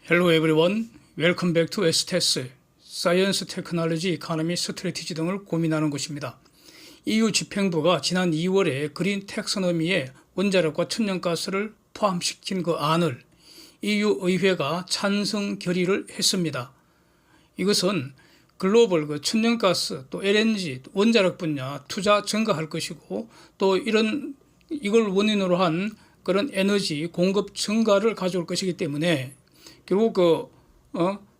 Hello everyone. Welcome back to STS, 사이언스 테크놀로지 이코노미 스트래티지 등을 고민하는 곳입니다. EU 집행부가 지난 2월에 그린 텍소노미에 원자력과 천연가스를 포함시킨 그 안을 EU 의회가 찬성 결의를 했습니다. 이것은 글로벌 그 천연가스 또 LNG 원자력 분야 투자 증가할 것이고 또 이걸 원인으로 한 그런 에너지 공급 증가를 가져올 것이기 때문에 결국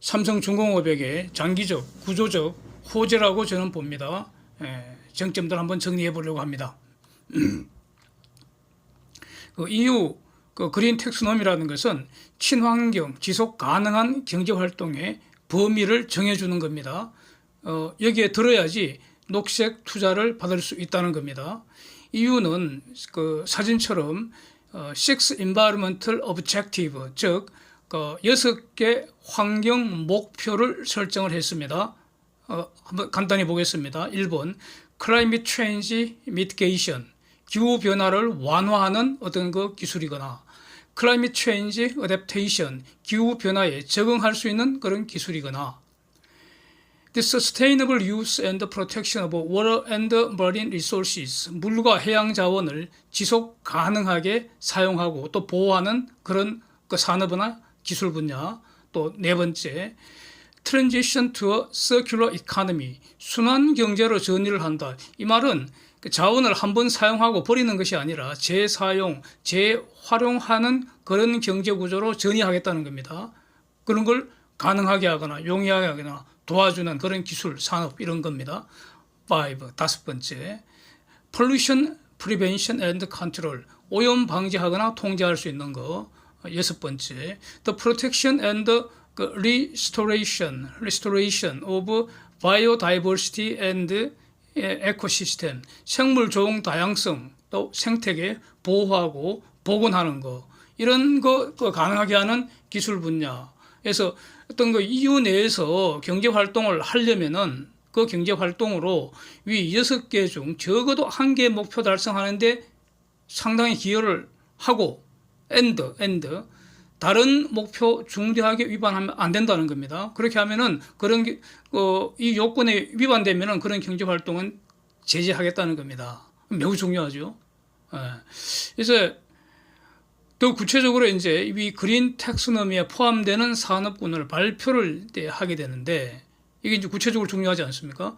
삼성중공업에게 장기적 구조적 호재라고 저는 봅니다. 쟁점들 한번 정리해 보려고 합니다. 그 EU 그린 텍소노미라는 것은 친환경 지속 가능한 경제 활동의 범위를 정해주는 겁니다. 여기에 들어야지 녹색 투자를 받을 수 있다는 겁니다. EU는 그 사진처럼 Six Environmental Objective, 즉 6개 환경 목표를 설정을 했습니다. 한번 간단히 보겠습니다. 1번 Climate Change Mitigation, 기후 변화를 완화하는 어떤 그 기술이거나 Climate Change Adaptation, 기후 변화에 적응할 수 있는 그런 기술이거나 The Sustainable Use and Protection of Water and Marine Resources, 물과 해양 자원을 지속 가능하게 사용하고 또 보호하는 그런 그 산업이나 기술 분야. 또 네 번째, Transition to a Circular Economy, 순환 경제로 전이를 한다. 이 말은 자원을 한번 사용하고 버리는 것이 아니라 재사용, 재활용하는 그런 경제 구조로 전이하겠다는 겁니다. 그런 걸 가능하게 하거나 용이하게 하거나 도와주는 그런 기술, 산업 이런 겁니다. 5. 다섯 번째, Pollution Prevention and Control, 오염 방지하거나 통제할 수 있는 거. 여섯 번째, The Protection and Restoration of Biodiversity and Ecosystem, 생물 종 다양성 또 생태계 보호하고 복원하는 거, 이런 거 가능하게 하는 기술 분야에서 어떤 그 EU 내에서 경제 활동을 하려면은 그 경제 활동으로 위 6개 중 적어도 1개 목표 달성하는데 상당히 기여를 하고 다른 목표 중대하게 위반하면 안 된다는 겁니다. 그렇게 하면은 그런 이 요건에 위반되면은 그런 경제 활동은 제재하겠다는 겁니다. 매우 중요하죠. 그래서 더 구체적으로 이제 이 그린 텍소노미에 포함되는 산업군을 발표를 하게 되는데 이게 이제 구체적으로 중요하지 않습니까?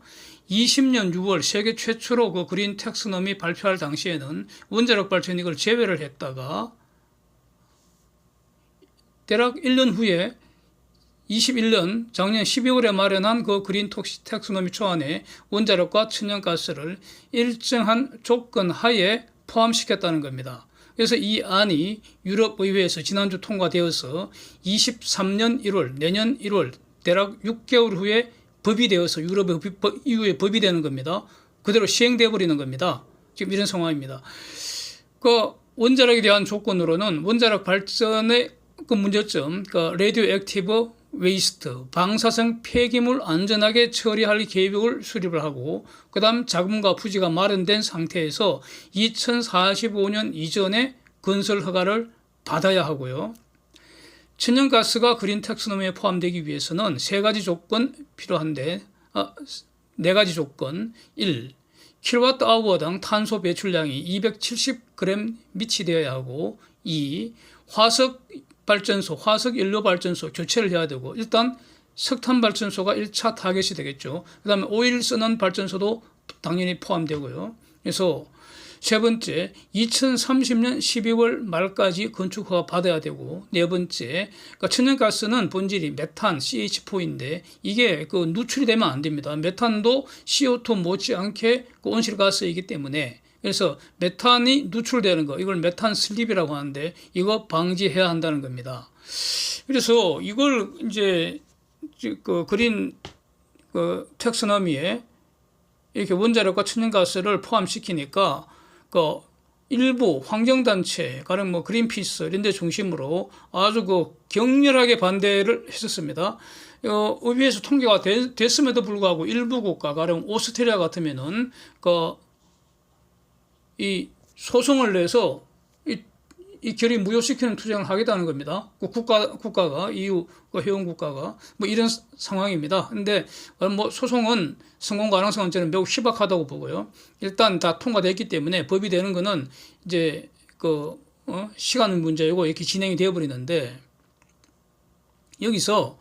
20년 6월 세계 최초로 그 그린 텍소노미 발표할 당시에는 원자력 발전 이걸 제외를 했다가 대략 1년 후에 21년 작년 12월에 마련한 그 그린 텍소노미 초안에 원자력과 천연가스를 일정한 조건 하에 포함시켰다는 겁니다. 그래서 이 안이 유럽의회에서 지난주 통과되어서 23년 1월, 내년 1월 대략 6개월 후에 법이 되어서 EU의 법이 되는 겁니다. 그대로 시행되어 버리는 겁니다. 지금 이런 상황입니다. 그 원자력에 대한 조건으로는 원자력 발전의 그 문제점, 레디오 액티브 웨이스트, 방사성 폐기물 안전하게 처리할 계획을 수립을 하고, 그 다음 자금과 부지가 마련된 상태에서 2045년 이전에 건설 허가를 받아야 하고요. 천연가스가 그린 텍소노미에 포함되기 위해서는 3가지 조건 필요한데, 4가지 조건. 1. 킬로와트아워당 탄소 배출량이 270g 미치 되어야 하고, 2. 화석 연료 발전소 교체를 해야 되고, 일단 석탄 발전소가 1차 타겟이 되겠죠. 그 다음에 오일 쓰는 발전소도 당연히 포함되고요. 그래서 세 번째, 2030년 12월 말까지 건축 허가 받아야 되고, 네 번째, 천연가스는 본질이 메탄, CH4인데 이게 누출이 되면 안 됩니다. 메탄도 CO2 못지않게 온실가스이기 때문에, 그래서 메탄이 누출되는 거, 이걸 메탄 슬립이라고 하는데 이거 방지해야 한다는 겁니다. 그래서 이걸 이제 그린 텍소노미에 이렇게 원자력과 천연가스를 포함시키니까 일부 환경단체, 가령 그린피스 이런 데 중심으로 아주 격렬하게 반대를 했었습니다. 의회에서 통과가 됐음에도 불구하고 일부 국가, 가령 오스트리아 같으면은 이 소송을 내서 이 결의 무효시키는 투쟁을 하겠다는 겁니다. 그 국가가 EU 그 회원 국가가 뭐 이런 상황입니다. 근데 뭐 소송은 성공 가능성은 저는 매우 희박하다고 보고요. 일단 다 통과됐기 때문에 법이 되는 거는 이제 시간 문제이고 이렇게 진행이 되어 버리는데, 여기서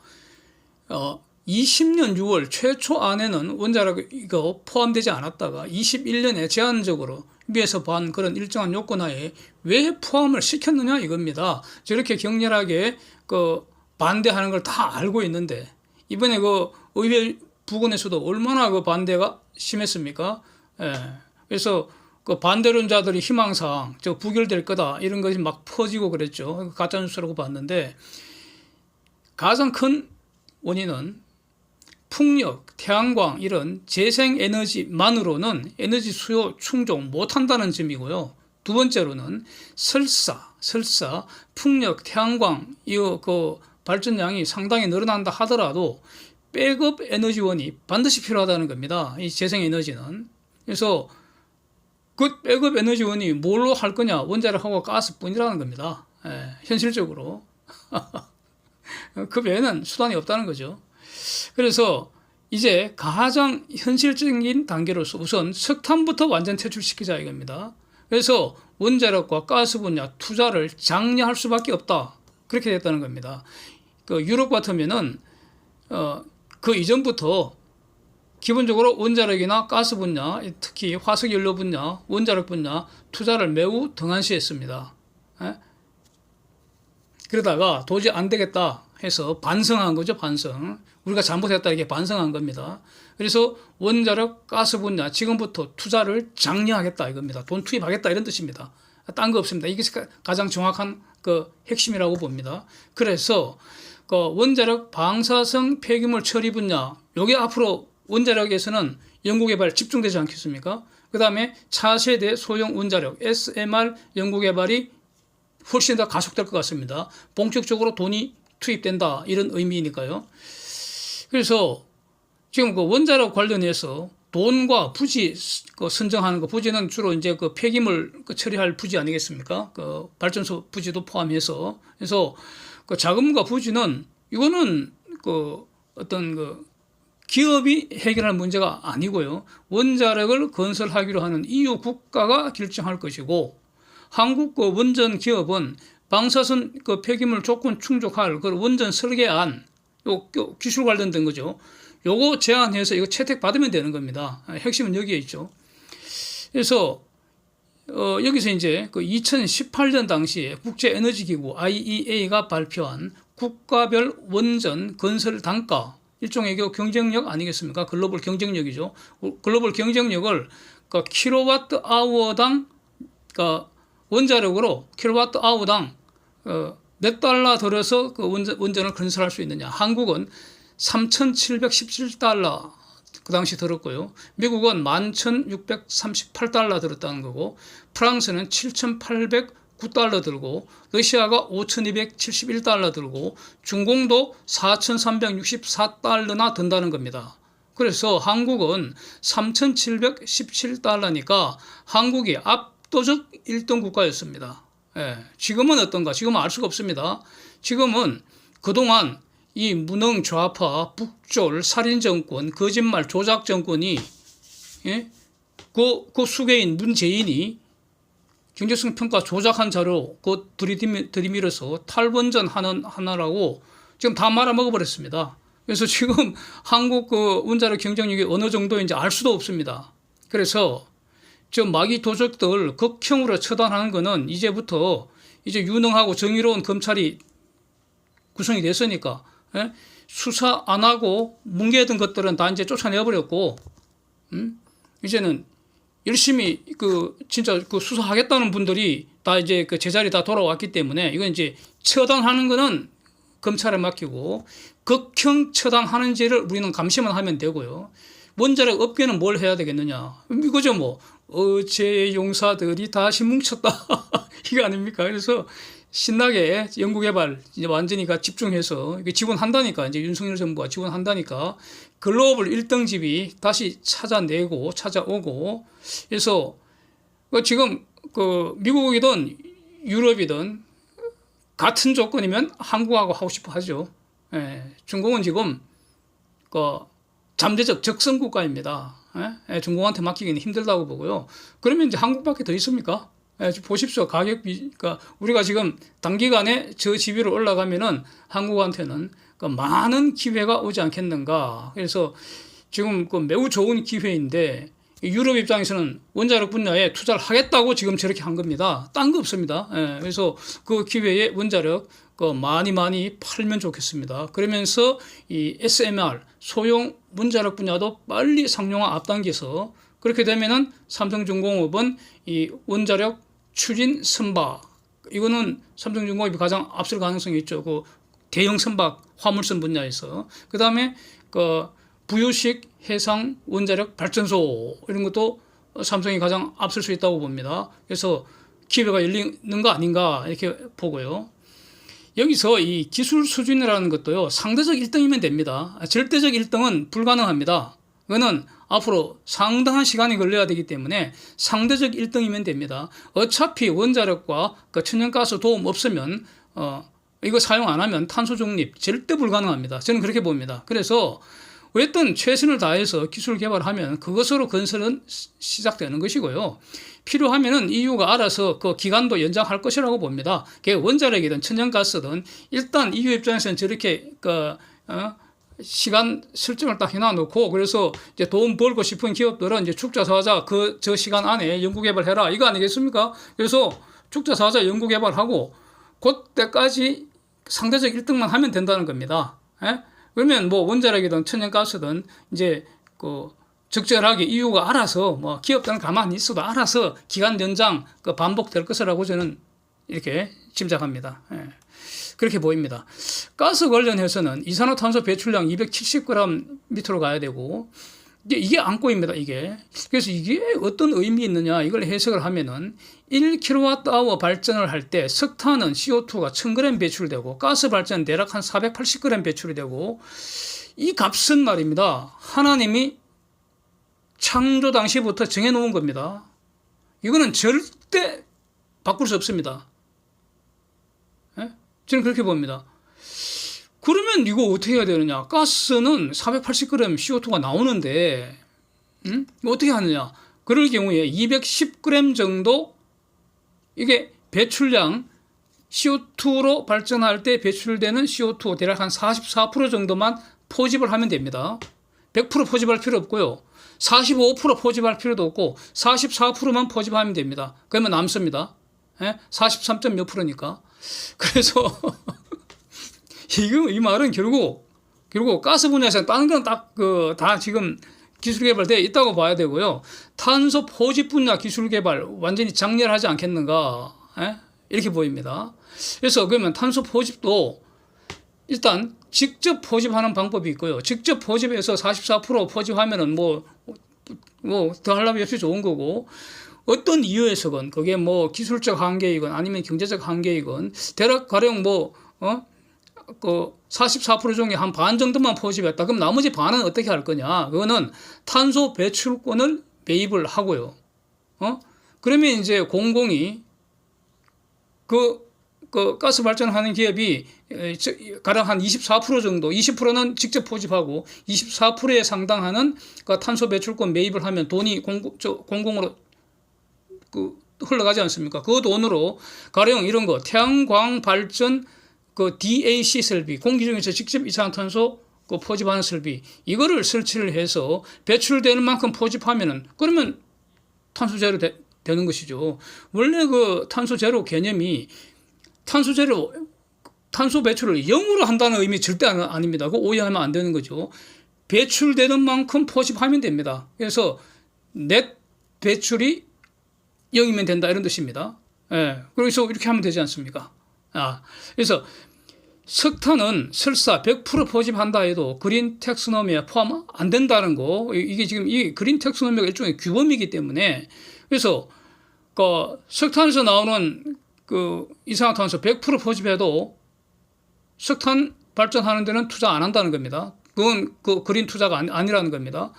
20년 6월 최초 안에는 원자력 이거 포함되지 않았다가 21년에 제한적으로 위에서 반 그런 일정한 요건 하에 왜 포함을 시켰느냐 이겁니다. 저렇게 격렬하게 반대하는 걸 다 알고 있는데, 이번에 의회 부근에서도 얼마나 반대가 심했습니까? 예. 그래서 반대론자들이 희망사항 부결될 거다 이런 것이 막 퍼지고 그랬죠. 가짜뉴스라고 봤는데, 가장 큰 원인은 풍력, 태양광 이런 재생에너지만으로는 에너지 수요 충족 못한다는 점이고요. 두 번째로는 설사 풍력, 태양광 발전량이 상당히 늘어난다 하더라도 백업 에너지원이 반드시 필요하다는 겁니다. 이 재생에너지는. 그래서 그 백업 에너지원이 뭘로 할 거냐? 원자력하고 가스뿐이라는 겁니다. 현실적으로. 그 외에는 수단이 없다는 거죠. 그래서 이제 가장 현실적인 단계로서 우선 석탄부터 완전 퇴출시키자 이겁니다. 그래서 원자력과 가스 분야 투자를 장려할 수밖에 없다. 그렇게 됐다는 겁니다. 유럽 같으면은 그 이전부터 기본적으로 원자력이나 가스 분야, 특히 화석연료 분야, 원자력 분야 투자를 매우 등한시했습니다. 그러다가 도저히 안 되겠다 해서 반성한 거죠, 반성. 우리가 잘못했다 이렇게 반성한 겁니다. 그래서 원자력, 가스 분야 지금부터 투자를 장려하겠다 이겁니다. 돈 투입하겠다 이런 뜻입니다. 딴 거 없습니다. 이게 가장 정확한 핵심이라고 봅니다. 그래서 원자력 방사성 폐기물 처리 분야, 요게 앞으로 원자력에서는 연구개발 집중되지 않겠습니까? 그 다음에 차세대 소형 원자력 SMR 연구개발이 훨씬 더 가속될 것 같습니다. 본격적으로 돈이 투입된다 이런 의미니까요. 그래서 지금 원자력 관련해서 돈과 부지 선정하는 거, 부지는 주로 이제 폐기물 처리할 부지 아니겠습니까? 발전소 부지도 포함해서. 그래서 자금과 부지는 이거는 어떤 기업이 해결할 문제가 아니고요. 원자력을 건설하기로 하는 EU 국가가 결정할 것이고, 한국 원전 기업은 방사선 폐기물 조건 충족할 원전 설계안, 요 기술 관련된 거죠. 요거 제안해서 이거 채택 받으면 되는 겁니다. 핵심은 여기에 있죠. 그래서 여기서 이제 2018년 당시에 국제에너지기구 IEA가 발표한 국가별 원전 건설 단가, 일종의 경쟁력 아니겠습니까? 글로벌 경쟁력이죠. 글로벌 경쟁력을 킬로와트 아워당 원자력으로 킬로와트 아워당 몇 달러 들어서 원전을 건설할 수 있느냐. 한국은 3,717달러 그 당시 들었고요. 미국은 11,638달러 들었다는 거고, 프랑스는 7,809달러 들고, 러시아가 5,271달러 들고, 중공도 4,364달러나 든다는 겁니다. 그래서 한국은 3,717달러니까 한국이 압도적 1등 국가였습니다. 지금은 어떤가? 지금은 알 수가 없습니다. 지금은 그동안 이 무능 좌파, 북졸, 살인정권, 거짓말, 조작정권이, 그 수괴인 문재인이 경제성 평가 조작한 자료 들이밀어서 탈원전 하나라고 지금 다 말아먹어버렸습니다. 그래서 지금 한국 원자력 경쟁력이 어느 정도인지 알 수도 없습니다. 그래서 마귀 도적들 극형으로 처단하는 거는 이제부터 유능하고 정의로운 검찰이 구성이 됐으니까, 수사 안 하고 뭉개던 것들은 다 이제 쫓아내버렸고, 이제는 열심히 진짜 수사하겠다는 분들이 다 이제 제자리 다 돌아왔기 때문에 이건 이제 처단하는 거는 검찰에 맡기고 극형 처단하는지를 우리는 감시만 하면 되고요. 원자력 업계는 뭘 해야 되겠느냐? 이거죠 뭐. 어제 용사들이 다시 뭉쳤다. 이거 아닙니까? 그래서 신나게 연구개발 이제 완전히 집중해서 지원한다니까, 이제 윤석열 정부가 지원한다니까 글로벌 1등집이 다시 찾아오고, 그래서 지금 미국이든 유럽이든 같은 조건이면 한국하고 하고 싶어 하죠. 예, 중국은 지금 그 잠재적 적성 국가입니다. 예, 중국한테 맡기기는 힘들다고 보고요. 그러면 이제 한국밖에 더 있습니까? 예, 보십시오. 가격비, 그러니까 우리가 지금 단기간에 저 지위로 올라가면은 한국한테는 그 많은 기회가 오지 않겠는가. 그래서 지금 그 매우 좋은 기회인데 유럽 입장에서는 원자력 분야에 투자를 하겠다고 지금 저렇게 한 겁니다. 딴 거 없습니다. 예, 그래서 그 기회에 원자력 그 많이 팔면 좋겠습니다. 그러면서 이 SMR 소형 원자력 분야도 빨리 상용화 앞당겨서 그렇게 되면은 삼성중공업은 이 원자력 추진 선박 이거는 삼성중공업이 가장 앞설 가능성이 있죠. 그 대형 선박 화물선 분야에서 그 다음에 그 부유식 해상 원자력 발전소 이런 것도 삼성이 가장 앞설 수 있다고 봅니다. 그래서 기회가 열리는 거 아닌가 이렇게 보고요. 여기서 이 기술 수준이라는 것도요, 상대적 1등이면 됩니다. 절대적 1등은 불가능합니다. 그거는 앞으로 상당한 시간이 걸려야 되기 때문에 상대적 1등이면 됩니다. 어차피 원자력과 그 천연가스 도움 없으면 이거 사용 안 하면 탄소 중립 절대 불가능합니다. 저는 그렇게 봅니다. 그래서 어쨌든 최선을 다해서 기술 개발하면 그것으로 건설은 시작되는 것이고요. 필요하면은 EU가 알아서 그 기간도 연장할 것이라고 봅니다. 그게 원자력이든 천연가스든 일단 EU 입장에서는 저렇게 시간 설정을 딱 해놔놓고 그래서 이제 돈 벌고 싶은 기업들은 이제 축자사자 저 시간 안에 연구개발해라 이거 아니겠습니까? 그래서 축자사자 연구개발하고 그때까지 상대적 1등만 하면 된다는 겁니다. 예? 그러면 뭐 원자력이든 천연가스든 이제 그 적절하게 EU가 알아서 뭐 기업들은 가만히 있어도 알아서 기간 연장 그 반복될 것이라고 저는 이렇게 짐작합니다. 예. 그렇게 보입니다. 가스 관련해서는 이산화탄소 배출량 270g 밑으로 가야 되고 이게 안고입니다. 이게 그래서 이게 어떤 의미 있느냐 이걸 해석을 하면은 1kWh 발전을 할 때 석탄은 CO2가 1000g 배출되고 가스 발전 대략 한 480g 배출이 되고 이 값은 말입니다. 하나님이 창조 당시부터 정해놓은 겁니다. 이거는 절대 바꿀 수 없습니다. 예? 저는 그렇게 봅니다. 그러면 이거 어떻게 해야 되느냐? 가스는 480g CO2가 나오는데, 어떻게 하느냐? 그럴 경우에 210g 정도 이게 배출량 CO2로 발전할 때 배출되는 CO2 대략 한 44% 정도만 포집을 하면 됩니다. 100% 포집할 필요 없고요. 45% 포집할 필요도 없고 44%만 포집하면 됩니다. 그러면 남습니다. 43. 몇 프로니까. 그래서 이 말은 결국 가스 분야에서 다른 건 다 지금 기술 개발되어 있다고 봐야 되고요. 탄소 포집 분야 기술 개발 완전히 장렬하지 않겠는가 이렇게 보입니다. 그래서 그러면 탄소 포집도 일단 직접 포집하는 방법이 있고요. 직접 포집해서 44% 포집하면은 뭐 더 하려면 역시 좋은 거고 어떤 이유에서건 그게 뭐 기술적 한계이건 아니면 경제적 한계이건 대략 가령 그 44% 중에 한 반 정도만 포집했다. 그럼 나머지 반은 어떻게 할 거냐? 그거는 탄소 배출권을 매입을 하고요. 그러면 이제 공공이 그 가스 발전하는 기업이 가령 한 24% 정도, 20%는 직접 포집하고 24%에 상당하는 그 탄소 배출권 매입을 하면 돈이 공공으로 흘러가지 않습니까? 그 돈으로 가령 이런 거 태양광 발전 그 DAC 설비, 공기 중에서 직접 이산화탄소 그 포집하는 설비, 이거를 설치를 해서 배출되는 만큼 포집하면은 그러면 탄소 제로 되는 것이죠. 원래 그 탄소 제로 개념이 탄소 배출을 0으로 한다는 의미 절대 아닙니다. 그거 오해하면 안 되는 거죠. 배출되는 만큼 포집하면 됩니다. 그래서 넷 배출이 0이면 된다 이런 뜻입니다. 예. 그래서 이렇게 하면 되지 않습니까? 그래서 석탄은 설사 100% 포집한다 해도 그린 텍스노미에 포함 안 된다는 거, 이게 지금 이 그린 텍스노미가 일종의 규범이기 때문에 그래서 그 석탄에서 나오는 그 이산화탄소 100% 포집해도 석탄 발전하는 데는 투자 안 한다는 겁니다. 그건 그 그린 투자가 아니라는 겁니다.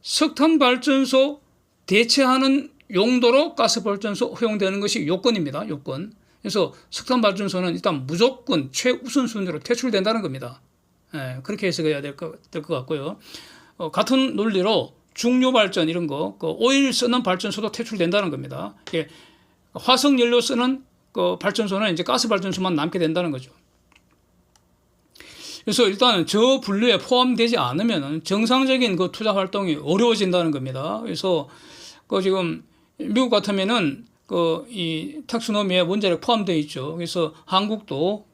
석탄 발전소 대체하는 용도로 가스 발전소 허용되는 것이 요건입니다. 요건. 그래서 석탄발전소는 일단 무조건 최우선순위로 퇴출된다는 겁니다. 그렇게 해석해야 될 것 같고요. 같은 논리로 중요발전 이런 거, 오일 쓰는 발전소도 퇴출된다는 겁니다. 화석연료 쓰는 그 발전소는 이제 가스발전소만 남게 된다는 거죠. 그래서 일단 저 분류에 포함되지 않으면 정상적인 그 투자 활동이 어려워진다는 겁니다. 그래서 지금 미국 같으면은 이 텍스노미에 원자력 포함되어 있죠. 그래서 한국도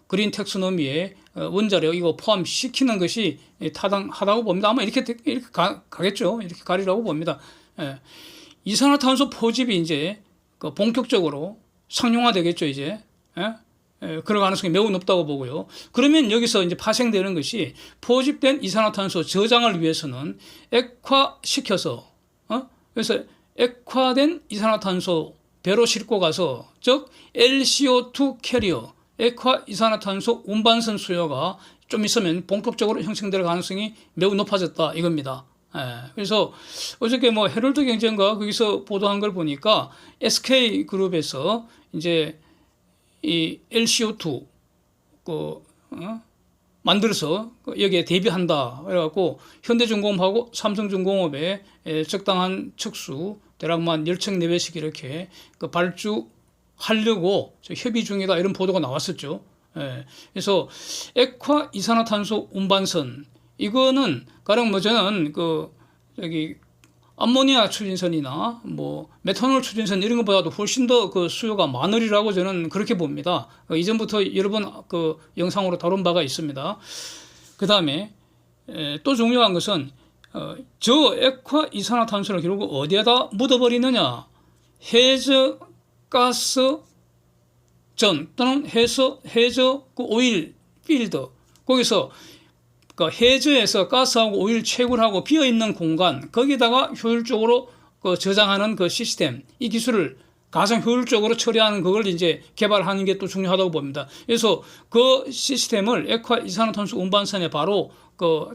그린 텍스노미에 원자력 이거 포함시키는 것이 타당하다고 봅니다. 아마 이렇게 가겠죠. 이렇게 가리라고 봅니다. 이산화탄소 포집이 이제 본격적으로 상용화되겠죠. 이제 그럴 가능성이 매우 높다고 보고요. 그러면 여기서 이제 파생되는 것이 포집된 이산화탄소 저장을 위해서는 액화시켜서 그래서 액화된 이산화탄소 배로 싣고 가서 즉 LCO2 캐리어 액화 이산화탄소 운반선 수요가 좀 있으면 본격적으로 형성될 가능성이 매우 높아졌다 이겁니다. 그래서 어저께 헤럴드 경제인가 거기서 보도한 걸 보니까 SK 그룹에서 이제 이 LCO2 만들어서 여기에 대비한다. 그래갖고 현대중공업하고 삼성중공업에 적당한 척수 대략만 10척 내외씩 이렇게 발주하려고 협의 중이다 이런 보도가 나왔었죠. 그래서 액화 이산화탄소 운반선 이거는 가령 저는 여기 암모니아 추진선이나 메탄올 추진선 이런 것보다도 훨씬 더 수요가 많으리라고 저는 그렇게 봅니다. 이전부터 여러 번 영상으로 다룬 바가 있습니다. 그 다음에 또 중요한 것은 저 액화 이산화탄소를 결국 어디에다 묻어버리느냐. 해저 가스 전 또는 해저 오일 필드 거기서 해저에서 가스하고 오일 채굴하고 비어있는 공간 거기다가 효율적으로 저장하는 시스템 이 기술을 가장 효율적으로 처리하는 그걸 이제 개발하는 게 또 중요하다고 봅니다. 그래서 그 시스템을 액화 이산화탄소 운반선에 바로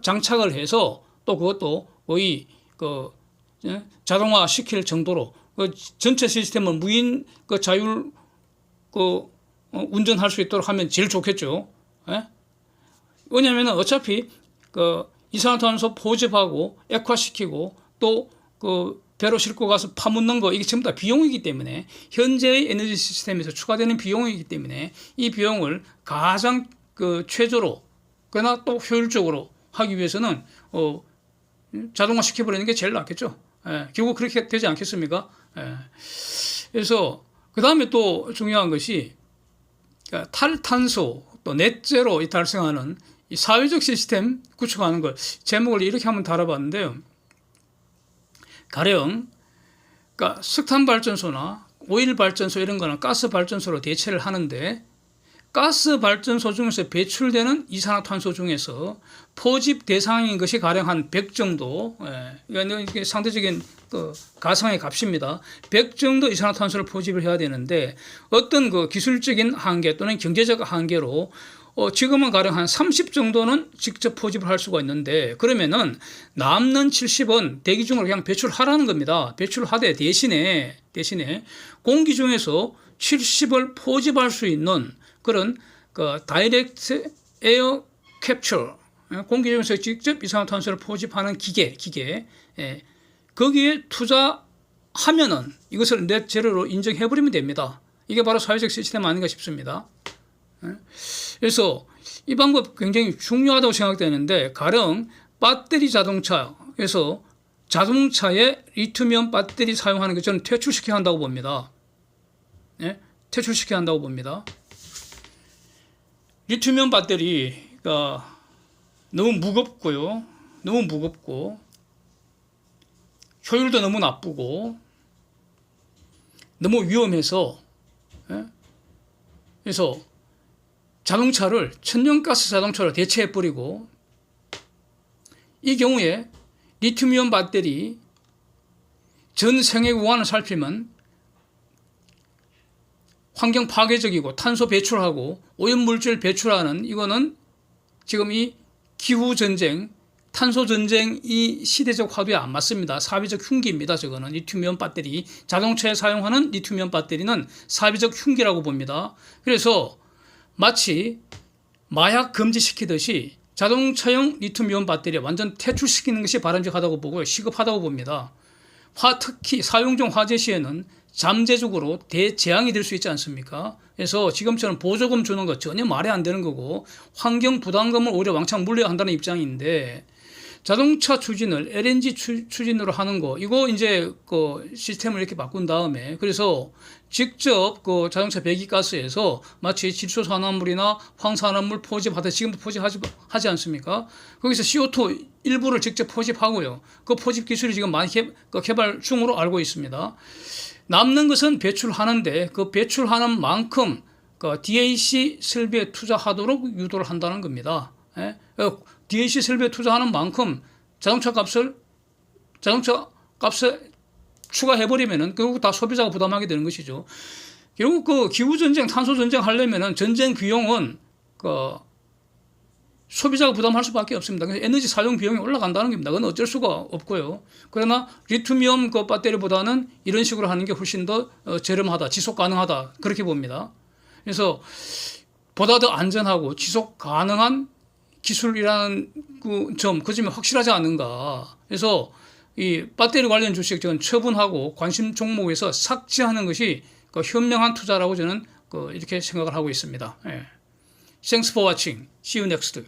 장착을 해서 또 그것도 거의 자동화 시킬 정도로 전체 시스템을 무인 자율 운전할 수 있도록 하면 제일 좋겠죠. 왜냐하면 어차피 이산화탄소 포집하고 액화시키고 또 배로 싣고 가서 파묻는 거 이게 전부 다 비용이기 때문에 현재의 에너지 시스템에서 추가되는 비용이기 때문에 이 비용을 가장 최저로 그러나 또 효율적으로 하기 위해서는 자동화 시켜버리는 게 제일 낫겠죠. 결국 그렇게 되지 않겠습니까? 그래서 그 다음에 또 중요한 것이 탈탄소 또 넷제로 달성하는 이 사회적 시스템 구축하는 걸 제목을 이렇게 한번 달아봤는데요. 가령 석탄 발전소나 오일 발전소 이런 거는 가스 발전소로 대체를 하는데 가스 발전소 중에서 배출되는 이산화탄소 중에서 포집 대상인 것이 가령 한 100 정도, 이게 상대적인 가상의 값입니다. 100 정도 이산화탄소를 포집을 해야 되는데 어떤 기술적인 한계 또는 경제적 한계로 지금은 가령 한 30 정도는 직접 포집을 할 수가 있는데 그러면은 남는 70은 대기 중으로 그냥 배출하라는 겁니다. 배출하되 대신에 공기 중에서 70을 포집할 수 있는 그런 다이렉트 에어 캡처 공기 중에서 직접 이산화탄소를 포집하는 기계 거기에 투자하면은 이것을 넷 제로로 인정해버리면 됩니다. 이게 바로 사회적 시스템 아닌가 싶습니다. 그래서 이 방법 굉장히 중요하다고 생각되는데 가령 배터리 자동차에서 자동차에 리튬이온 배터리 사용하는 것 저는 퇴출시켜야 한다고 봅니다. 퇴출시켜야 한다고 봅니다. 리튬이온 배터리가 너무 무겁고요. 너무 무겁고 효율도 너무 나쁘고 너무 위험해서 그래서 자동차를 천연가스 자동차로 대체해버리고 이 경우에 리튬이온 배터리 전 생애 구간을 살피면 환경 파괴적이고 탄소 배출하고 오염물질 배출하는 이거는 지금 이 기후전쟁 탄소 전쟁이 시대적 화두에 안 맞습니다. 사회적 흉기입니다. 저거는 리튬이온 배터리, 자동차에 사용하는 리튬이온 배터리는 사회적 흉기라고 봅니다. 그래서 마치 마약 금지시키듯이 자동차용 리튬이온 배터리 완전 퇴출시키는 것이 바람직하다고 보고 시급하다고 봅니다. 특히 사용 중 화재 시에는 잠재적으로 대재앙이 될 수 있지 않습니까? 그래서 지금처럼 보조금 주는 것 전혀 말이 안 되는 거고 환경 부담금을 오히려 왕창 물려야 한다는 입장인데, 자동차 추진을 LNG 추진으로 하는 거, 이거 이제 그 시스템을 이렇게 바꾼 다음에, 그래서 직접 그 자동차 배기가스에서 마치 질소산화물이나 황산화물 포집하듯 지금도 포집하지 않습니까? 거기서 CO2 일부를 직접 포집하고요. 그 포집 기술이 지금 많이 개발 중으로 알고 있습니다. 남는 것은 배출하는데 그 배출하는 만큼 그 DAC 설비에 투자하도록 유도를 한다는 겁니다. 예? DAC 설비에 투자하는 만큼 자동차 값을 추가해버리면은 결국 다 소비자가 부담하게 되는 것이죠. 결국 그 기후전쟁, 탄소전쟁 하려면은 전쟁 비용은 그 소비자가 부담할 수밖에 없습니다. 그래서 에너지 사용 비용이 올라간다는 겁니다. 그건 어쩔 수가 없고요. 그러나 리튬이온 그 배터리보다는 이런 식으로 하는 게 훨씬 더 저렴하다, 지속 가능하다, 그렇게 봅니다. 그래서 보다 더 안전하고 지속 가능한 기술이라는 그 점이 확실하지 않은가. 그래서 이 배터리 관련 주식 저는 처분하고 관심 종목에서 삭제하는 것이 그 현명한 투자라고 저는 이렇게 생각을 하고 있습니다. 예. Thanks for watching. See you next.